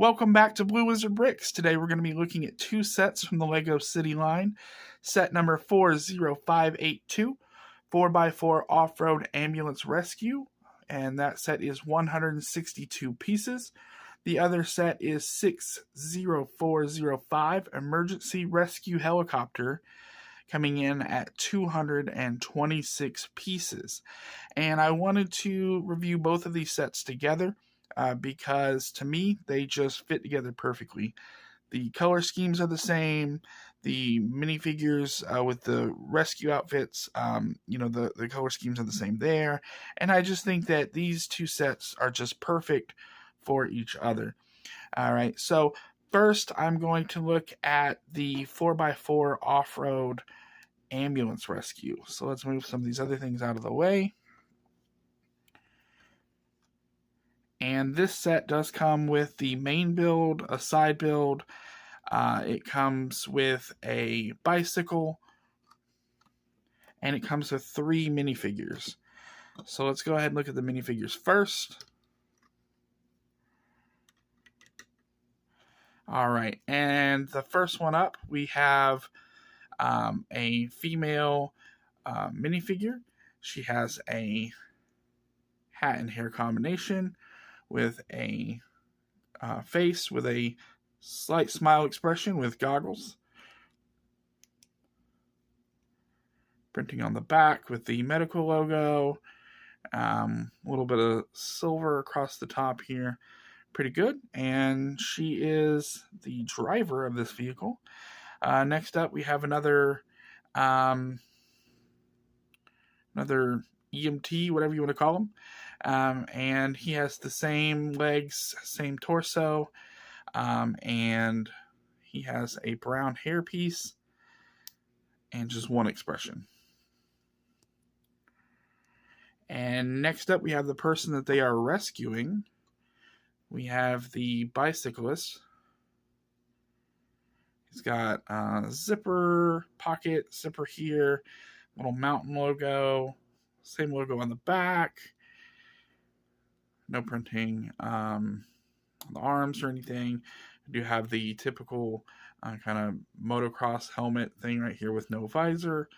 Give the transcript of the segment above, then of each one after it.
Welcome back to Blue Wizard Bricks. Today we're going to be looking at two sets from the LEGO City line. Set number 40582, 4x4 Off-Road Ambulance Rescue, and that set is 162 pieces. The other set is 60405, Emergency Rescue Helicopter, coming in at 226 pieces. And I wanted to review both of these sets together. Because to me, they just fit together perfectly. The color schemes are the same. The minifigures with the rescue outfits, the color schemes are the same there. And I just think that these two sets are just perfect for each other. All right, so first I'm going to look at the 4x4 Off-Road Ambulance Rescue. So let's move some of these other things out of the way. And this set does come with the main build, a side build. It comes with a bicycle. And it comes with 3 minifigures. So let's go ahead and look at the minifigures first. All right, and the first one up, we have a female minifigure. She has a hat and hair combination with a face with a slight smile expression with goggles. Printing on the back with the medical logo. A little bit of silver across the top here. Pretty good. And she is the driver of this vehicle. Next up, we have another EMT, whatever you want to call him. And he has the same legs, same torso, and he has a brown hairpiece and just one expression. And next up, we have the person that they are rescuing. We have the bicyclist. He's got a zipper, pocket, zipper here, little mountain logo, same logo on the back. No printing on the arms or anything. We do have the typical kind of motocross helmet thing right here with no visor.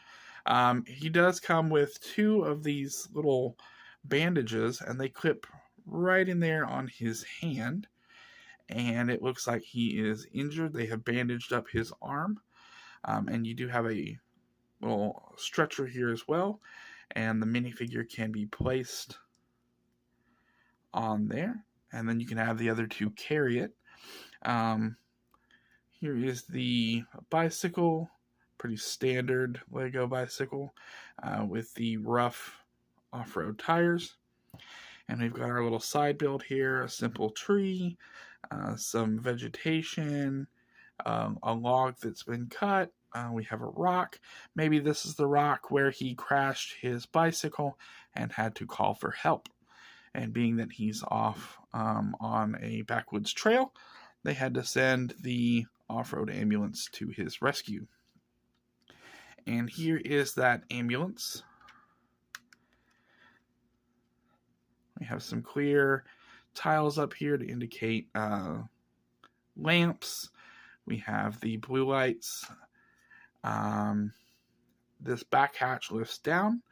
He does come with 2 of these little bandages, and they clip right in there on his hand. And it looks like he is injured. They have bandaged up his arm. And you do have a little stretcher here as well. And the minifigure can be placed on there, and then you can have the other 2 carry it. Here is the bicycle, pretty standard LEGO bicycle with the rough off-road tires. And we've got our little side build here, a simple tree, some vegetation, a log that's been cut. We have a rock. Maybe this is the rock where he crashed his bicycle and had to call for help. And being that he's off on a backwoods trail, they had to send the off-road ambulance to his rescue. And here is that ambulance. We have some clear tiles up here to indicate lamps. We have the blue lights. This back hatch lifts down,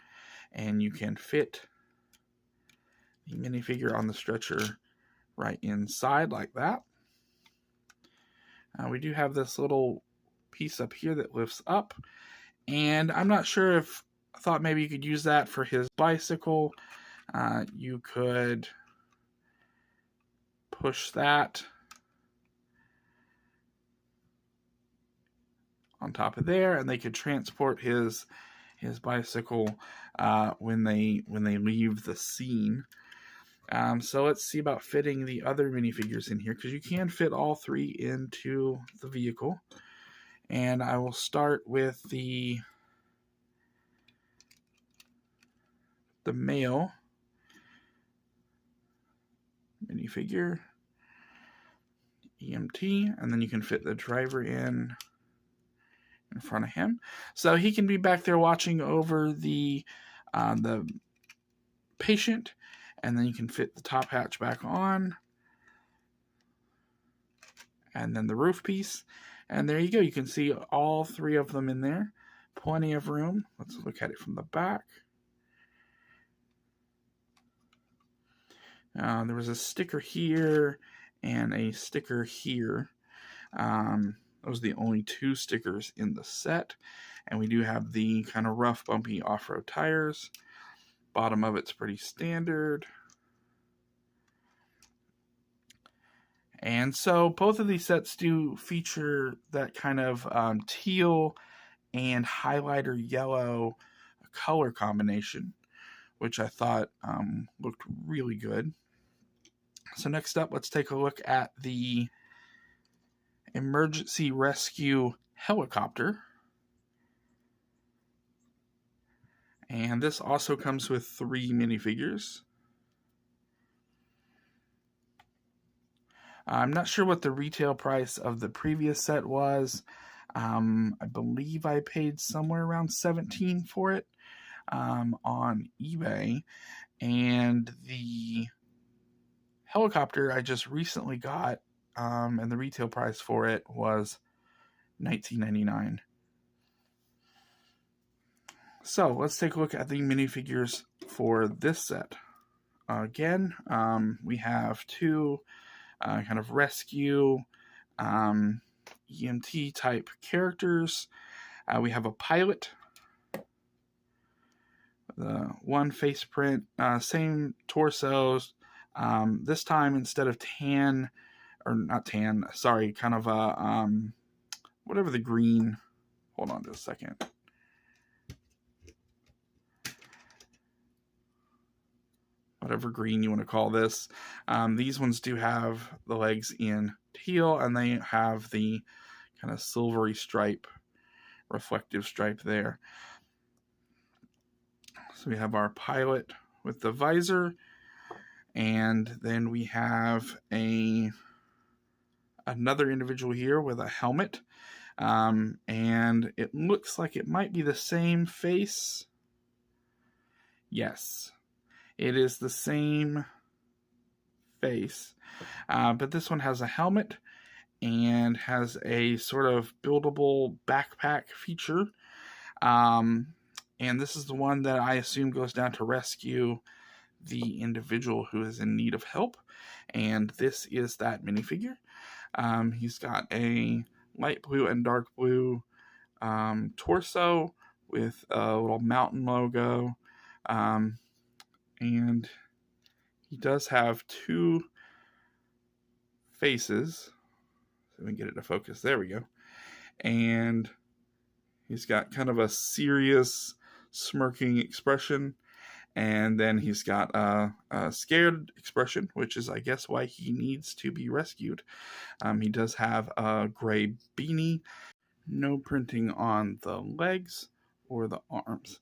and you can fit the minifigure on the stretcher right inside like that. We do have this little piece up here that lifts up, and I'm not sure if I thought maybe you could use that for his bicycle. You could push that on top of there, and they could transport his bicycle when they leave the scene. So let's see about fitting the other minifigures in here, because you can fit all 3 into the vehicle. And I will start with the male minifigure, EMT, and then you can fit the driver in front of him. So he can be back there watching over the patient, and then you can fit the top hatch back on. and then the roof piece. And there you go. You can see all three of them in there. Plenty of room. Let's look at it from the back. There was a sticker here and a sticker here. Those are the only two stickers in the set. And we do have the kind of rough, bumpy off-road tires. Bottom of it's pretty standard. And so both of these sets do feature that kind of teal and highlighter yellow color combination, which I thought looked really good. So next up, let's take a look at the emergency rescue helicopter. And this also comes with 3 minifigures. I'm not sure what the retail price of the previous set was. I believe I paid somewhere around $17 for it on eBay. And the helicopter I just recently got, and the retail price for it was $19.99. So let's take a look at the minifigures for this set. Again, we have 2 kind of rescue EMT type characters. We have a pilot, the one face print, same torsos. This time, instead of tan, or not tan, sorry, kind of a whatever the green. Hold on just a second. Whatever green you want to call this. These ones do have the legs in teal, and they have the kind of silvery stripe, reflective stripe there. So we have our pilot with the visor, and then we have another individual here with a helmet, and it looks like it might be the same face. Yes. It is the same face, but this one has a helmet and has a sort of buildable backpack feature. And this is the one that I assume goes down to rescue the individual who is in need of help. And this is that minifigure. He's got a light blue and dark blue torso with a little mountain logo. And he does have 2 faces. So we can get it to focus. There we go. And he's got kind of a serious, smirking expression. And then he's got a scared expression, which is, I guess, why he needs to be rescued. He does have a gray beanie. No printing on the legs or the arms.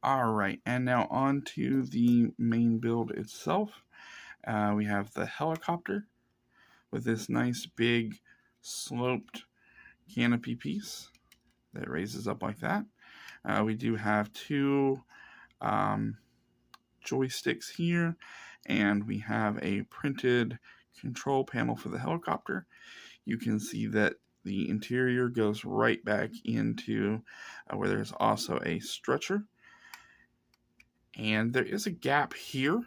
Alright, and now on to the main build itself. We have the helicopter with this nice big sloped canopy piece that raises up like that. We do have 2 joysticks here, and we have a printed control panel for the helicopter. You can see that the interior goes right back into where there's also a stretcher. And there is a gap here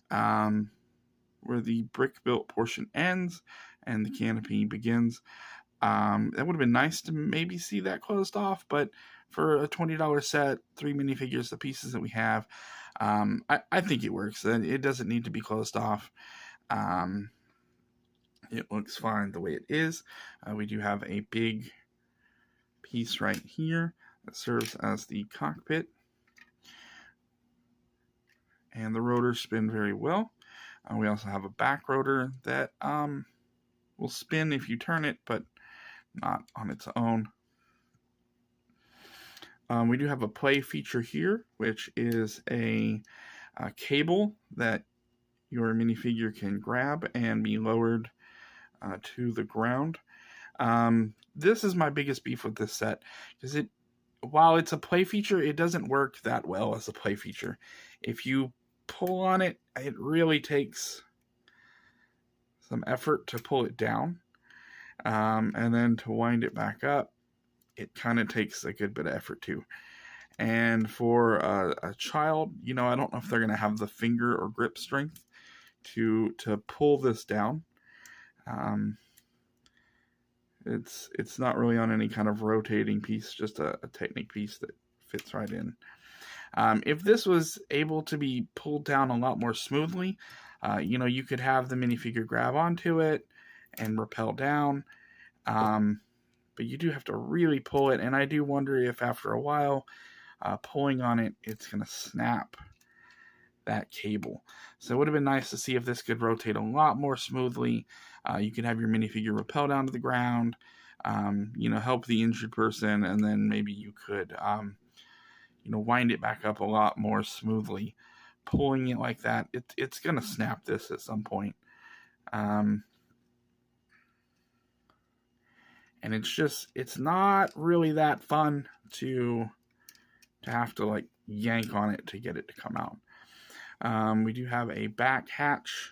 where the brick-built portion ends and the canopy begins. That would have been nice to maybe see that closed off, but for a $20 set, 3 minifigures, the pieces that we have, I think it works. It doesn't need to be closed off. It looks fine the way it is. We do have a big piece right here that serves as the cockpit. And the rotors spin very well. We also have a back rotor that will spin if you turn it, but not on its own. We do have a play feature here, which is a cable that your minifigure can grab and be lowered to the ground. This is my biggest beef with this set, because while it's a play feature, it doesn't work that well as a play feature. If you pull on it, it really takes some effort to pull it down. And then to wind it back up, it kind of takes a good bit of effort too. And for a child, you know, I don't know if they're going to have the finger or grip strength to pull this down. It's not really on any kind of rotating piece, just a Technic piece that fits right in. If this was able to be pulled down a lot more smoothly, you know, you could have the minifigure grab onto it and rappel down. But you do have to really pull it, and I do wonder if after a while, pulling on it, it's going to snap that cable. So it would have been nice to see if this could rotate a lot more smoothly. You could have your minifigure rappel down to the ground, you know, help the injured person, and then maybe you could, you know, wind it back up a lot more smoothly. Pulling it like that, it's going to snap this at some point. And it's not really that fun to have to like yank on it to get it to come out. We do have a back hatch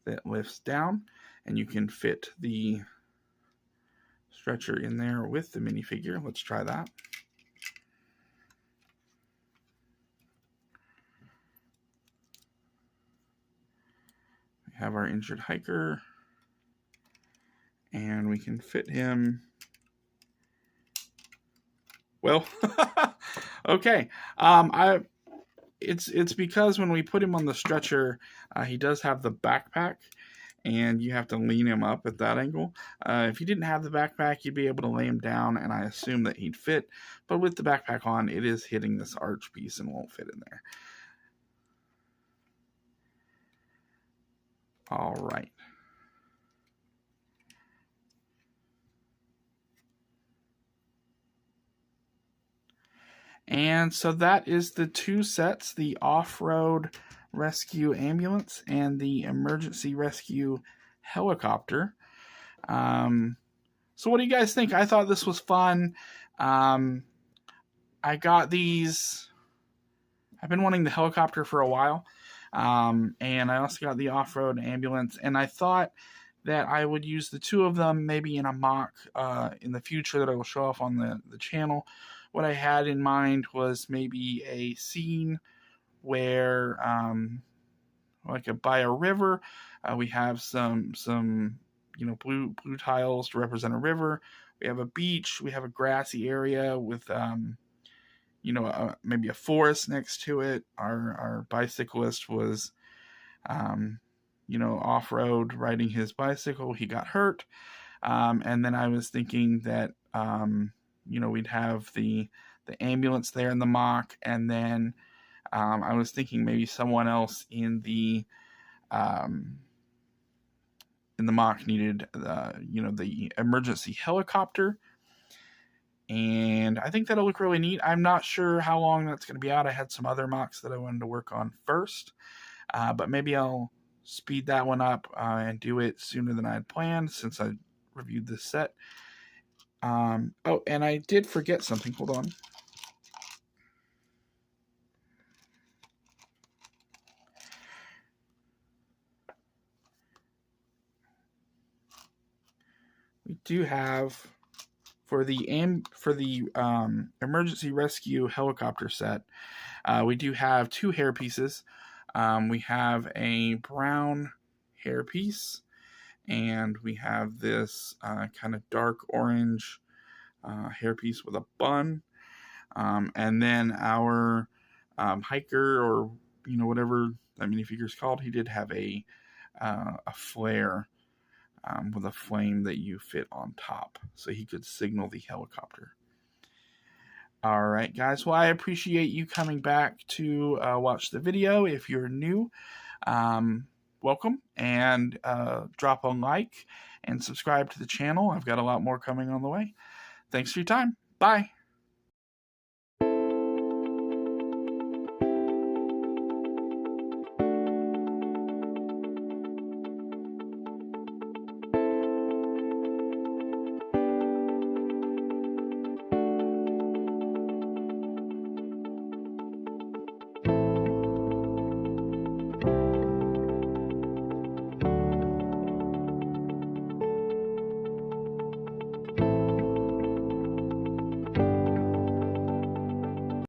that lifts down, and you can fit the stretcher in there with the minifigure. Let's try that. We have our injured hiker, and we can fit him. Well, okay. It's because when we put him on the stretcher, he does have the backpack, and you have to lean him up at that angle. If you didn't have the backpack, you'd be able to lay him down, and I assume that he'd fit. But with the backpack on, it is hitting this arch piece and won't fit in there. All right. And so that is the two sets, the off-road rescue ambulance and the emergency rescue helicopter. So what do you guys think? I thought this was fun. I got these. I've been wanting the helicopter for a while. And I also got the off-road ambulance. And I thought that I would use the two of them maybe in a mock in the future that I will show off on the channel. What I had in mind was maybe a scene where, like by a river, we have some you know, blue tiles to represent a river. We have a beach. We have a grassy area with you know, maybe a forest next to it. Our bicyclist was, you know, off-road riding his bicycle. He got hurt, and then I was thinking that you know, we'd have the ambulance there in the mock, and then I was thinking maybe someone else in the mock needed you know, the emergency helicopter, and I think that'll look really neat. I'm not sure how long that's going to be out. I had some other mocks that I wanted to work on first, but maybe I'll speed that one up and do it sooner than I had planned since I reviewed this set. Oh, and I did forget something. Hold on. We do have for the emergency rescue helicopter set. We do have two hair pieces. We have a brown hair piece, and we have this kind of dark orange hairpiece with a bun, and then our hiker, or you know, whatever that minifigure is called, he did have a flare with a flame that you fit on top, so he could signal the helicopter. All right, guys. Well, I appreciate you coming back to watch the video. If you're new, welcome, and drop a like and subscribe to the channel. I've got a lot more coming on the way. Thanks for your time. Bye.